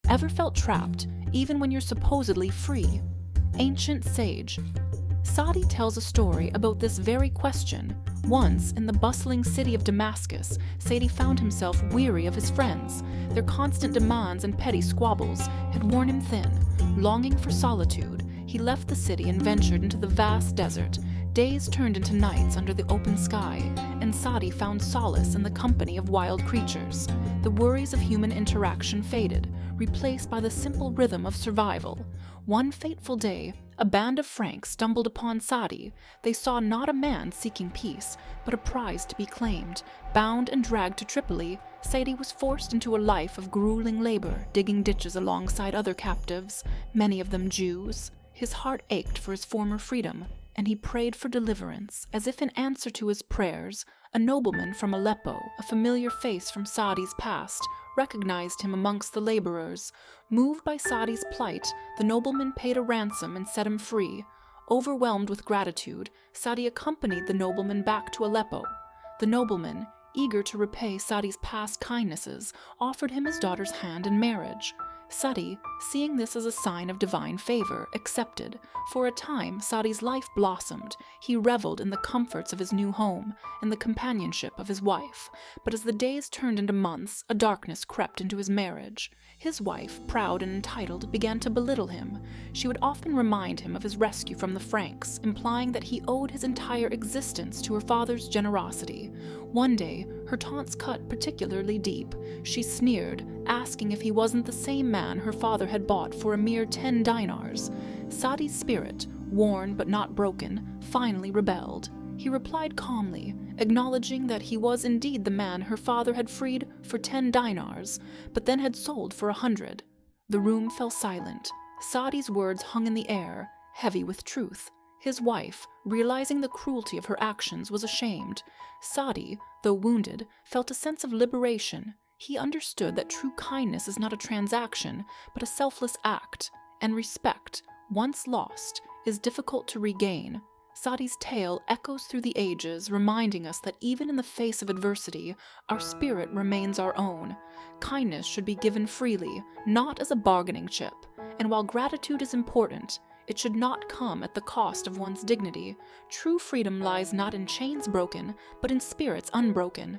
Ever felt trapped, even when you're supposedly free? Ancient sage. Saadi tells a story about this very question. Once, in the bustling city of Damascus, Saadi found himself weary of his friends. Their constant demands and petty squabbles had worn him thin. Longing for solitude, he left the city and ventured into the vast desert. Days turned into nights under the open sky, and Saadi found solace in the company of wild creatures. The worries of human interaction faded, replaced by the simple rhythm of survival. One fateful day, a band of Franks stumbled upon Saadi. They saw not a man seeking peace, but a prize to be claimed. Bound and dragged to Tripoli, Saadi was forced into a life of grueling labor, digging ditches alongside other captives, many of them Jews. His heart ached for his former freedom, and he prayed for deliverance. As if in answer to his prayers, a nobleman from Aleppo, a familiar face from Saadi's past, recognized him amongst the laborers. Moved by Saadi's plight, the nobleman paid a ransom and set him free. Overwhelmed with gratitude, Saadi accompanied the nobleman back to Aleppo. The nobleman, eager to repay Saadi's past kindnesses, offered him his daughter's hand in marriage. Saadi, seeing this as a sign of divine favor, accepted. For a time, Saadi's life blossomed. He reveled in the comforts of his new home and the companionship of his wife. But as the days turned into months, a darkness crept into his marriage. His wife, proud and entitled, began to belittle him. She would often remind him of his rescue from the Franks, implying that he owed his entire existence to her father's generosity. One day, her taunts cut particularly deep. She sneered, asking if he wasn't the same man her father had bought for a mere 10 dinars. Saadi's spirit, worn but not broken, finally rebelled. He replied calmly, acknowledging that he was indeed the man her father had freed for 10 dinars, but then had sold for 100. The room fell silent. Saadi's words hung in the air, heavy with truth. His wife, realizing the cruelty of her actions, was ashamed. Saadi, though wounded, felt a sense of liberation. He understood that true kindness is not a transaction, but a selfless act, and respect, once lost, is difficult to regain. Saadi's tale echoes through the ages, reminding us that even in the face of adversity, our spirit remains our own. Kindness should be given freely, not as a bargaining chip, and while gratitude is important, it should not come at the cost of one's dignity. True freedom lies not in chains broken, but in spirits unbroken.